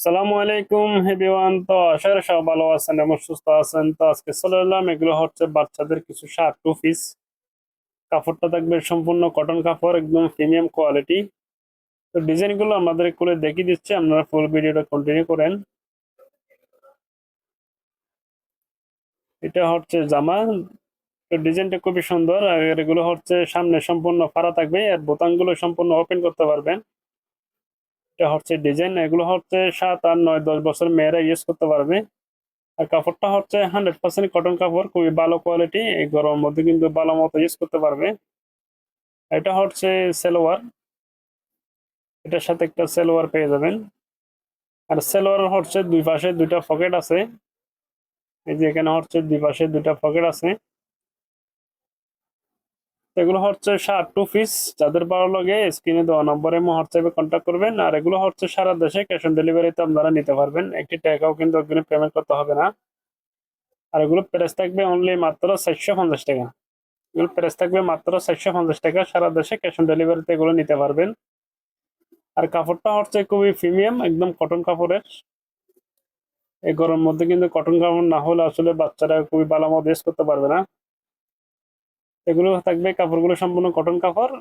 সালামু আলাইকুম এভরিওয়ান। তো আশা করি সবাই ভালো আছেন এবং সুস্থ আছেন। তো আজকে চলে এলাম, এগুলো হচ্ছে বাচ্চাদের কিছু শার্ট টু পিস। কাপড়টা থাকবে সম্পূর্ণ কটন কাপড়, একদম প্রিমিয়াম কোয়ালিটি। তো ডিজাইন গুলো আমাদের করে দেখিয়ে দিচ্ছে, আপনারা ফুল ভিডিওটা কন্টিনিউ করেন। এটা হচ্ছে জামা। তো ডিজাইনটা খুবই সুন্দর, আর এগুলো হচ্ছে সামনে সম্পূর্ণ ফাড়া থাকবে আর বোতামগুলো সম্পূর্ণ ওপেন করতে পারবেন। এটা হচ্ছে ডিজাইন, এগুলো হচ্ছে 7, 8, 9, 10 বছর মেয়েরা ইউজ করতে পারবে। আর কাপড়টা হচ্ছে 100% কটন কাপড়, খুবই ভালো কোয়ালিটি। এই গরমের মধ্যে কিন্তু ভালো মতো ইউজ করতে পারবে। এটা হচ্ছে সেলোয়ার, এটার সাথে একটা সেলোয়ার পেয়ে যাবেন। আর সেলোয়ার হচ্ছে দুই পাশে দুইটা পকেট আছে। এই যে এখানে হচ্ছে দুই পাশে দুইটা পকেট আছে। এগুলো হচ্ছে শার্ট টু পিস। যাদের ভালো লাগে স্ক্রিনে দেওয়া নম্বরে হোয়াটসঅ্যাপে কন্ট্যাক্ট করবেন। আর এগুলো হচ্ছে সারা দেশে ক্যাশ অন ডেলিভারিতে আপনারা নিতে পারবেন, একটি টাকাও কিন্তু অগ্রিম পেমেন্ট করতে হবে না। আর এগুলো প্রাইস থাকবে অনলি মাত্র 450 টাকা। এগুলো প্রাইস থাকবে মাত্র 450 টাকা, সারা দেশে ক্যাশ অন ডেলিভারিতে এগুলো নিতে পারবেন। আর কাপড়টা হচ্ছে খুবই প্রিমিয়াম, একদম কটন কাপড়ের। এই গরমের মধ্যে কিন্তু কটন কাপড় না হলে আসলে বাচ্চারা খুবই ভালো মতো ইউজ করতে পারবে না। এগুলো থাকবে, কাপড়গুলো সম্পূর্ণ কটন কাপড়।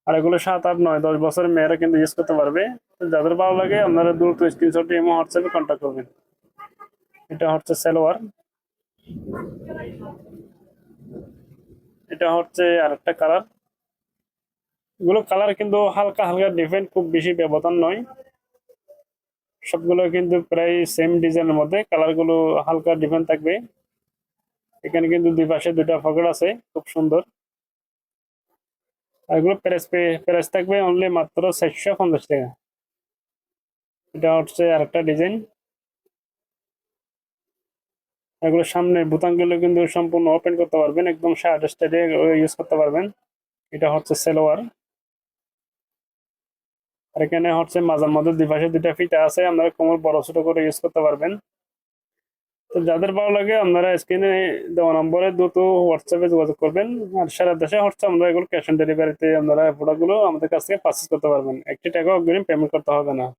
আর এগুলো 7, 8, 9, 10 বছরের মেয়েরা কিন্তু ইউজ করতে পারবে। তো যাদের ভালো লাগে আপনারা দ্রুত স্ক্রিনশট এবং হোয়াটসঅ্যাপে কন্ট্যাক্ট করবেন। এটা হচ্ছে সালোয়ার, এটা হচ্ছে আরেকটা কালার। এগুলো কালার কিন্তু হালকা হালকা ডিফারেন্ট, খুব বেশি ব্যবধান নয়। সবগুলো কিন্তু প্রায় সেম ডিজাইনের মধ্যে, কালারগুলো হালকা ডিফারেন্ট থাকবে। এখানে কিন্তু দুই পাশে দুইটা পকেট আছে, খুব সুন্দর। আর এগুলো প্রাইস থাকবে অনলি মাত্র 450 টাকা। এটা হচ্ছে আরেকটা ডিজাইন। এগুলো সামনের বোতামগুলো কিন্তু সম্পূর্ণ ওপেন করতে পারবেন, একদম শার্ট স্টাইলে ইউজ করতে পারবেন। এটা হচ্ছে সেলোয়ার। আর এখানে হচ্ছে মাঝার মধ্যে দুই পাশে দুইটা ফিতা আছে, আপনারা কোমর বড় ছোট করে ইউজ করতে পারবেন। তো যাদের ভালো লাগে আপনারা স্ক্রিনে দেওয়া নম্বরে দ্রুত হোয়াটসঅ্যাপে যোগাযোগ করবেন। আর সারা দেশে হচ্ছে আমরা এগুলো ক্যাশ অন ডেলিভারিতে আপনারা প্রোডাক্টগুলো আমাদের কাছ থেকে পারচেস করতে পারবেন, একটি টাকা অগ্রিম পেমেন্ট করতে হবে না।